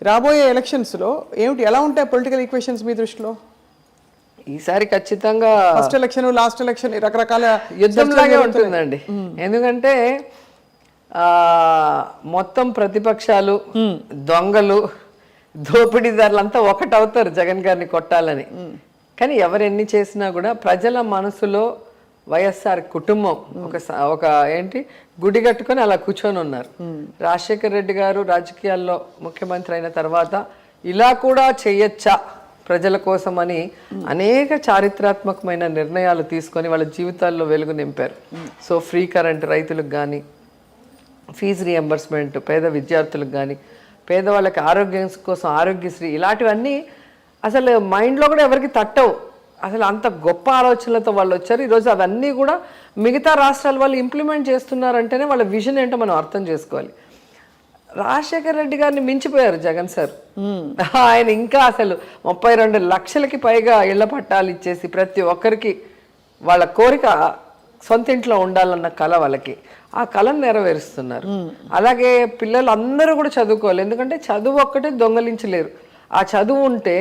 రాబోయే ఎలక్షన్స్లో ఏమిటి, ఎలా ఉంటాయి పొలిటికల్ ఈక్వేషన్స్ మీ దృష్టిలో? ఈసారి ఖచ్చితంగా ఫస్ట్ ఎలక్షన్ లాస్ట్ ఎలక్షన్ రకరకాల యుద్ధంలాగే ఉంటుందండి. ఎందుకంటే మొత్తం ప్రతిపక్షాలు, దొంగలు, దోపిడీదారులంతా ఒకటవుతారు జగన్ గారిని కొట్టాలని. కానీ ఎవరెన్ని చేసినా కూడా ప్రజల మనసులో వైఎస్ఆర్ కుటుంబం ఒక ఏంటి గుడి కట్టుకొని అలా కూర్చొని ఉన్నారు. రాజశేఖర రెడ్డి గారు రాజకీయాల్లో ముఖ్యమంత్రి అయిన తర్వాత ఇలా కూడా చేయొచ్చా ప్రజల కోసం అని అనేక చారిత్రాత్మకమైన నిర్ణయాలు తీసుకొని వాళ్ళ జీవితాల్లో వెలుగు నింపారు. సో ఫ్రీ కరెంట్ రైతులకు కానీ, ఫీజు రియంబర్స్మెంట్ పేద విద్యార్థులకు కానీ, పేదవాళ్ళకి ఆరోగ్యం కోసం ఆరోగ్యశ్రీ, ఇలాంటివన్నీ అసలు మైండ్లో కూడా ఎవరికి తట్టవు. అసలు అంత గొప్ప ఆలోచనలతో వాళ్ళు వచ్చారు. ఈరోజు అవన్నీ కూడా మిగతా రాష్ట్రాల వాళ్ళు ఇంప్లిమెంట్ చేస్తున్నారంటేనే వాళ్ళ విజన్ ఏంటో మనం అర్థం చేసుకోవాలి. రాజశేఖర రెడ్డి గారిని మించిపోయారు జగన్ సార్. ఆయన ఇంకా అసలు 32 లక్షలకి పైగా ఇళ్ల పట్టాలు ఇచ్చేసి ప్రతి ఒక్కరికి వాళ్ళ కోరిక సొంత ఇంట్లో ఉండాలన్న కళ వాళ్ళకి, ఆ కళను నెరవేరుస్తున్నారు. అలాగే పిల్లలు అందరూ కూడా చదువుకోవాలి. ఎందుకంటే చదువు ఒక్కటే దొంగలించలేరు. ఆ చదువు ఉంటే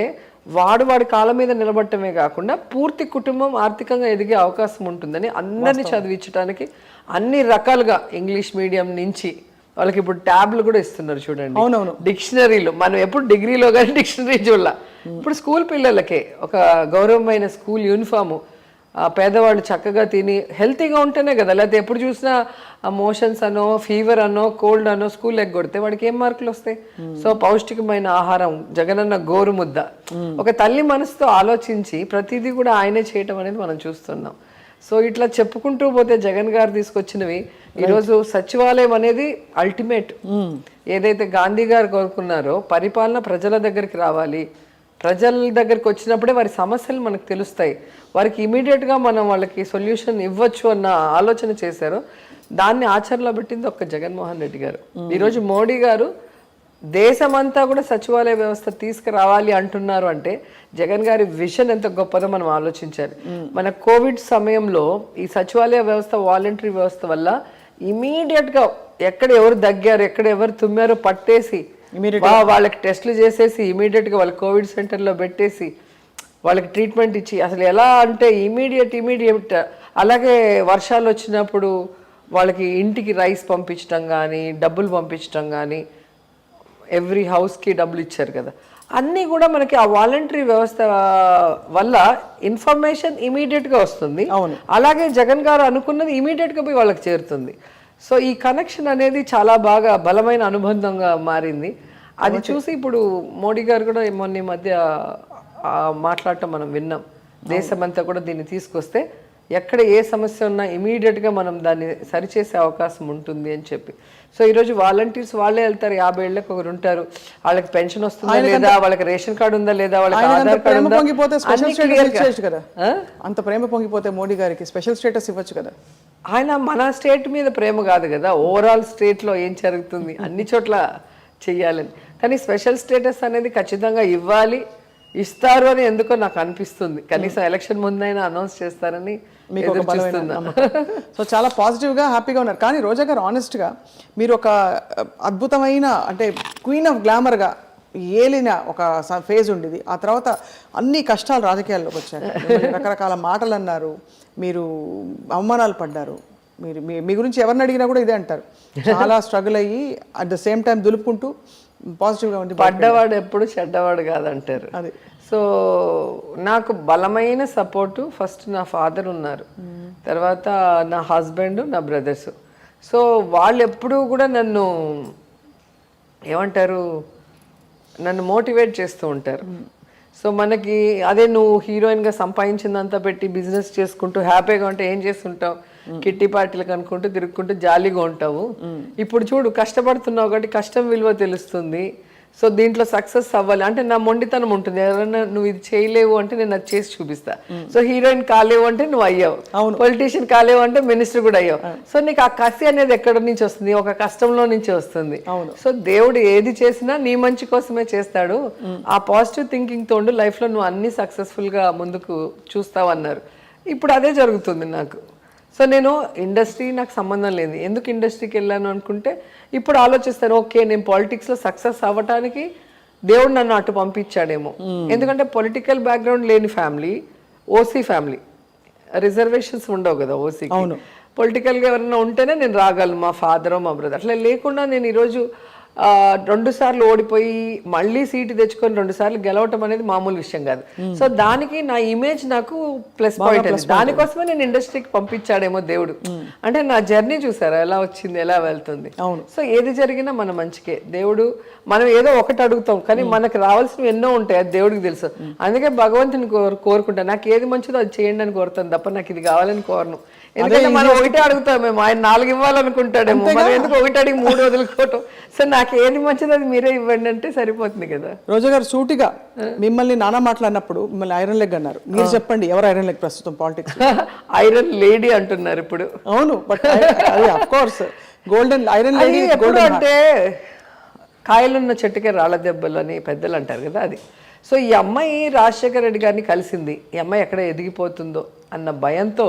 వాడి కాళ్ళ మీద నిలబడటమే కాకుండా పూర్తి కుటుంబం ఆర్థికంగా ఎదిగే అవకాశం ఉంటుందని అందరినీ చదివించడానికి అన్ని రకాలుగా ఇంగ్లీష్ మీడియం నుంచి వాళ్ళకి ఇప్పుడు ట్యాబ్లు కూడా ఇస్తున్నారు చూడండి. అవునవును, డిక్షనరీలు. మనం ఎప్పుడు డిగ్రీలో కానీ డిక్షనరీ చూడాల. ఇప్పుడు స్కూల్ పిల్లలకే ఒక గౌరవమైన స్కూల్ యూనిఫాము, పేదవాళ్ళు చక్కగా తిని హెల్తీగా ఉంటేనే కదా. లేకపోతే ఎప్పుడు చూసినా మోషన్స్ అనో, ఫీవర్ అనో, కోల్డ్ అనో స్కూల్ ఎగ్గొడితే వాడికి ఏం మార్కులు వస్తాయి? సో పౌష్టికమైన ఆహారం, జగనన్న గోరు ముద్ద, ఒక తల్లి మనసుతో ఆలోచించి ప్రతిదీ కూడా ఆయనే చేయటం అనేది మనం చూస్తున్నాం. సో ఇట్లా చెప్పుకుంటూ పోతే జగన్ గారు తీసుకొచ్చినవి ఈరోజు సచివాలయం అనేది అల్టిమేట్. ఏదైతే గాంధీ గారు కోరుకున్నారో పరిపాలన ప్రజల దగ్గరికి రావాలి, ప్రజల దగ్గరికి వచ్చినప్పుడే వారి సమస్యలు మనకు తెలుస్తాయి, వారికి ఇమీడియట్గా మనం వాళ్ళకి సొల్యూషన్ ఇవ్వచ్చు అన్న ఆలోచన చేశారు. దాన్ని ఆచరణలో పెట్టింది ఒక్క జగన్మోహన్ రెడ్డి గారు. ఈరోజు మోడీ గారు దేశమంతా కూడా సచివాలయ వ్యవస్థ తీసుకురావాలి అంటున్నారు అంటే జగన్ గారి విజన్ ఎంత గొప్పదో మనం ఆలోచించాలి. మన కోవిడ్ సమయంలో ఈ సచివాలయ వ్యవస్థ, వాలంటరీ వ్యవస్థ వల్ల ఇమీడియట్గా ఎక్కడ ఎవరు దగ్గారు, ఎక్కడ ఎవరు తుమ్మారో పట్టేసి వాళ్ళకి టెస్టులు చేసేసి ఇమీడియట్గా వాళ్ళ కోవిడ్ సెంటర్లో పెట్టేసి వాళ్ళకి ట్రీట్మెంట్ ఇచ్చి అసలు ఎలా అంటే ఇమీడియట్. అలాగే వర్షాలు వచ్చినప్పుడు వాళ్ళకి ఇంటికి రైస్ పంపించడం కానీ, డబ్బులు పంపించడం కానీ, ఎవ్రీ హౌస్కి డబ్బులు ఇచ్చారు కదా. అన్నీ కూడా మనకి ఆ వాలంటరీ వ్యవస్థ వల్ల ఇన్ఫర్మేషన్ ఇమీడియట్గా వస్తుంది. అలాగే జగన్ గారు అనుకున్నది ఇమీడియట్గా పోయి వాళ్ళకి చేరుతుంది. సో ఈ కనెక్షన్ అనేది చాలా బాగా బలమైన అనుబంధంగా మారింది. అది చూసి ఇప్పుడు మోడీ గారు కూడా మొన్న ఈ మధ్య మాట్లాడటం మనం విన్నాం. దేశమంతా కూడా దీన్ని తీసుకొస్తే ఎక్కడ ఏ సమస్య ఉన్నా ఇమీడియట్గా మనం దాన్ని సరిచేసే అవకాశం ఉంటుంది అని చెప్పి. సో ఈరోజు వాలంటీర్స్ వాళ్ళే వెళ్తారు, 50 ఏళ్ళకి ఒకరు ఉంటారు, వాళ్ళకి పెన్షన్ వస్తుందా లేదా, వాళ్ళకి రేషన్ కార్డు ఉందా లేదా, వాళ్ళకి ఆధార్ కార్డు ఉందా, అంత ప్రేమ పొంగిపోతే మోడీ గారికి స్పెషల్ స్టేటస్ ఇవ్వచ్చు కదా. ఆయన మన స్టేట్ మీద ప్రేమ కాదు కదా, ఓవరాల్ స్టేట్లో ఏం జరుగుతుంది అన్ని చోట్ల చెయ్యాలని. కానీ స్పెషల్ స్టేటస్ అనేది ఖచ్చితంగా ఇవ్వాలి, ఇస్తారు అని ఎందుకో నాకు అనిపిస్తుంది. కనీసం ఎలక్షన్ ముందైనా అనౌన్స్ చేస్తారని సో చాలా పాజిటివ్గా హ్యాపీగా ఉన్నారు. కానీ రోజా గారు ఆనెస్ట్గా మీరు ఒక అద్భుతమైన అంటే క్వీన్ ఆఫ్ గ్లామర్గా ఏలిన ఒక ఫేజ్ ఉండేది. ఆ తర్వాత అన్ని కష్టాలు రాజకీయాల్లోకి వచ్చారు, రకరకాల మాటలు అన్నారు, మీరు అవమానాలు పడ్డారు. మీరు మీ గురించి ఎవరిని అడిగినా కూడా ఇదే అంటారు, చాలా స్ట్రగుల్ అయ్యి అట్ ద సేమ్ టైం దులుపుకుంటూ పాజిటివ్గా ఉంది. పడ్డవాడు ఎప్పుడు చెడ్డవాడు కాదంటారు. అది సో నాకు బలమైన సపోర్టు ఫస్ట్ నా ఫాదర్ ఉన్నారు, తర్వాత నా హస్బెండ్, నా బ్రదర్స్. సో వాళ్ళు ఎప్పుడూ కూడా నన్ను ఏమంటారు, నన్ను మోటివేట్ చేస్తూ ఉంటారు. సో మనకి అదే నువ్వు హీరోయిన్గా సంపాదించిందంతా పెట్టి బిజినెస్ చేసుకుంటూ హ్యాపీగా ఉంటే ఏం చేస్తుంటావు, కిట్టి పార్టీలకు అనుకుంటూ తిరుగుకుంటూ జాలీగా ఉంటావు. ఇప్పుడు చూడు కష్టపడుతున్నావు కాబట్టి కష్టం విలువ తెలుస్తుంది. సో దీంట్లో సక్సెస్ అవ్వాలి అంటే నా మొండితనం ఉంటుంది. ఎవరైనా నువ్వు ఇది చేయలేవు అంటే నేను అది చేసి చూపిస్తా. సో హీరోయిన్ కాలేవు అంటే నువ్వు అయ్యావు, పొలిటీషియన్ కాలేవు అంటే మినిస్టర్ కూడా అయ్యావు. సో నీకు ఆ కసి అనేది ఎక్కడి నుంచి వస్తుంది, ఒక కష్టంలో నుంచి వస్తుంది. సో దేవుడు ఏది చేసినా నీ మంచి కోసమే చేస్తాడు. ఆ పాజిటివ్ థింకింగ్ తోడు లైఫ్ లో నువ్వు అన్ని సక్సెస్ఫుల్ గా ముందుకు చూస్తావు అన్నారు. ఇప్పుడు అదే జరుగుతుంది నాకు. సో నేను ఇండస్ట్రీ నాకు సంబంధం లేదు, ఎందుకు ఇండస్ట్రీకి వెళ్ళాను అనుకుంటే ఇప్పుడు ఆలోచిస్తాను, ఓకే నేను పాలిటిక్స్లో సక్సెస్ అవ్వటానికి దేవుడు నన్ను అటు పంపించాడేమో. ఎందుకంటే పొలిటికల్ బ్యాక్గ్రౌండ్ లేని ఫ్యామిలీ, ఓసీ ఫ్యామిలీ, రిజర్వేషన్స్ ఉండవు కదా ఓసీకి. పొలిటికల్గా ఎవరైనా ఉంటేనే నేను రాగలను, మా ఫాదర్ మా బ్రదర్. అట్లా లేకుండా నేను ఈరోజు 2 సార్లు ఓడిపోయి మళ్ళీ సీటు తెచ్చుకొని 2 సార్లు గెలవటం అనేది మామూలు విషయం కాదు. సో దానికి నా ఇమేజ్ నాకు ప్లస్ పాయింట్ అది. దానికోసమే నేను ఇండస్ట్రీకి పంపించాడేమో దేవుడు. అంటే నా జర్నీ చూసారా ఎలా వచ్చింది, ఎలా వెళ్తుంది. సో ఏది జరిగినా మన మంచికే. దేవుడు, మనం ఏదో ఒకటి అడుగుతాం కానీ మనకు రావాల్సినవి ఎన్నో ఉంటాయి, అది దేవుడికి తెలుసు. అందుకే భగవంతుని కోరుకుంటా, నాకు ఏది మంచిదో అది చేయండి అని కోరుతాను తప్ప నాకు ఇది కావాలని కోరను. ఎందుకంటే మనం ఒకటే అడుగుతాం, మేము ఆయన 4 ఇవ్వాలనుకుంటాడేమో, మనం ఎందుకు ఒకటి అడిగి 3 వదులుకోవటం. సో నాకు ఏది మంచిదో అది మీరే ఇవ్వండి అంటే సరిపోతుంది కదా. రోజా గారు సూటిగా మిమ్మల్ని నానా మాట్లాడినప్పుడు మిమ్మల్ని ఐరన్ లెగ్ అన్నారు. మీరు చెప్పండి, ఎవరు ఐరన్ లెగ్ ప్రస్తుతం పాలిటిక్స్? ఐరన్ లేడీ అంటున్నారు ఇప్పుడు. అవును, బట్ అది of course golden iron lady. ఎప్పుడు అంటే కాయలున్న చెట్టుకే రాళ్ళ దెబ్బలు అని పెద్దలు అంటారు కదా, అది. సో ఈ అమ్మాయి రాజశేఖర రెడ్డి గారిని కలిసింది, ఈ అమ్మాయి ఎక్కడ ఎదిగిపోతుందో అన్న భయంతో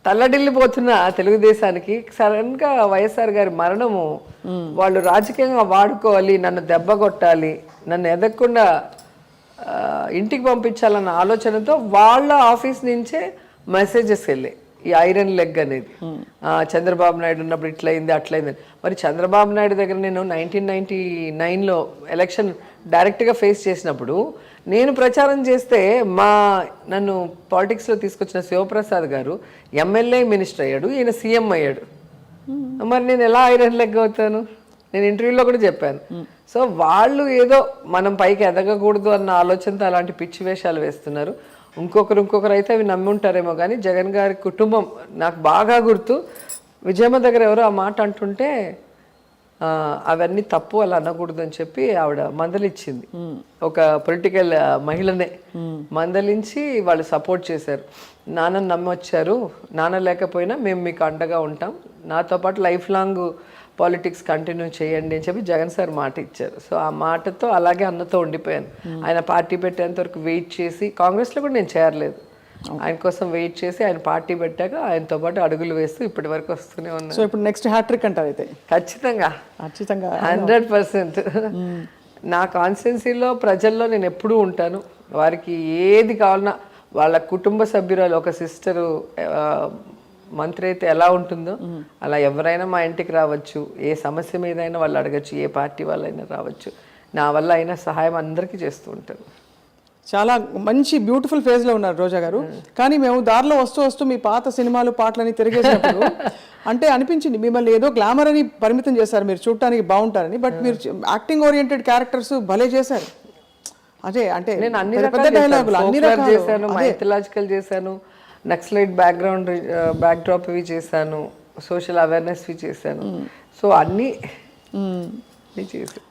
తల్లడిల్లిపోతున్న తెలుగుదేశానికి సడన్గా వైఎస్ఆర్ గారి మరణము వాళ్ళు రాజకీయంగా వాడుకోవాలి, నన్ను దెబ్బ కొట్టాలి, నన్ను ఎదగకుండా ఇంటికి పంపించాలన్న ఆలోచనతో వాళ్ళ ఆఫీస్ నుంచే మెసేజెస్ వెళ్ళాయి. ఈ ఐరన్ లెగ్ అనేది చంద్రబాబు నాయుడు ఉన్నప్పుడు ఇట్లయింది అట్లయింది. మరి చంద్రబాబు నాయుడు దగ్గర నేను 1999లో ఎలక్షన్ డైరెక్ట్గా ఫేస్ చేసినప్పుడు నేను ప్రచారం చేస్తే నన్ను పాలిటిక్స్లో తీసుకొచ్చిన శివప్రసాద్ గారు ఎమ్మెల్యే మినిస్టర్ అయ్యాడు, ఈయన సీఎం అయ్యాడు. మరి నేను ఎలా ఐరన్ లెగ్ అవుతాను? నేను ఇంటర్వ్యూలో కూడా చెప్పాను. సో వాళ్ళు ఏదో మనం పైకి ఎదగకూడదు అన్న ఆలోచనతో అలాంటి పిచ్చి వేషాలు వేస్తున్నారు. ఇంకొకరు అయితే అవి నమ్మి ఉంటారేమో కానీ జగన్ గారి కుటుంబం నాకు బాగా గుర్తు. విజయమ్మ దగ్గర ఎవరో ఆ మాట అంటుంటే అవన్నీ తప్పు, అలా అనకూడదు అని చెప్పి ఆవిడ మందలిచ్చింది. ఒక పొలిటికల్ మహిళనే మందలించి వాళ్ళు సపోర్ట్ చేశారు. నాన్నని నమ్మొచ్చారు, నాన్న లేకపోయినా మేము మీకు అండగా ఉంటాం, నాతో పాటు లైఫ్ లాంగ్ పాలిటిక్స్ కంటిన్యూ చేయండి అని చెప్పి జగన్ సార్ మాట ఇచ్చారు. సో ఆ మాటతో అలాగే అన్నతో ఉండిపోయాను. ఆయన పార్టీ పెట్టేంత వరకు వెయిట్ చేసి, కాంగ్రెస్లో కూడా నేను చేరలేదు, ఆయన కోసం వెయిట్ చేసి ఆయన పార్టీ పెట్టాక ఆయనతో పాటు అడుగులు వేస్తూ ఇప్పటి వరకు వస్తూనే ఉన్నాను. సో ఇప్పుడు నెక్స్ట్ హ్యాట్రిక్ అంటారు అయితే? ఖచ్చితంగా 100%. నా కాన్స్టిట్యున్సీలో ప్రజల్లో నేను ఎప్పుడూ ఉంటాను. వారికి ఏది కావాలన్నా వాళ్ళ కుటుంబ సభ్యురాలు, ఒక సిస్టరు మంత్రి అయితే ఎలా ఉంటుందో అలా ఎవరైనా మా ఇంటికి రావచ్చు, ఏ సమస్య మీద అయినా వాళ్ళు అడగచ్చు, ఏ పార్టీ వాళ్ళైనా రావచ్చు. నా వల్ల అయినా సహాయం అందరికీ చేస్తూ ఉంటాను. చాలా మంచి బ్యూటిఫుల్ ఫేజ్లో ఉన్నారు రోజా గారు. కానీ మేము దారిలో వస్తూ మీ పాత సినిమాలు పాటలని తిరిగేసినప్పుడు అంటే అనిపించింది మిమ్మల్ని ఏదో గ్లామర్ అని పరిమితం చేశారు, మీరు చూడటానికి బాగుంటారని. బట్ మీరు యాక్టింగ్ ఓరియంటెడ్ క్యారెక్టర్స్ భలే చేశారు. అదే అంటే నేను అన్ని రకాలు చేశాను, మైథలాజికల్ చేశాను, నక్సలైట్ బ్యాక్డ్రాప్ ఇవి చేశాను, సోషల్ అవేర్నెస్ చేశాను. సో అన్నీ చేశాను.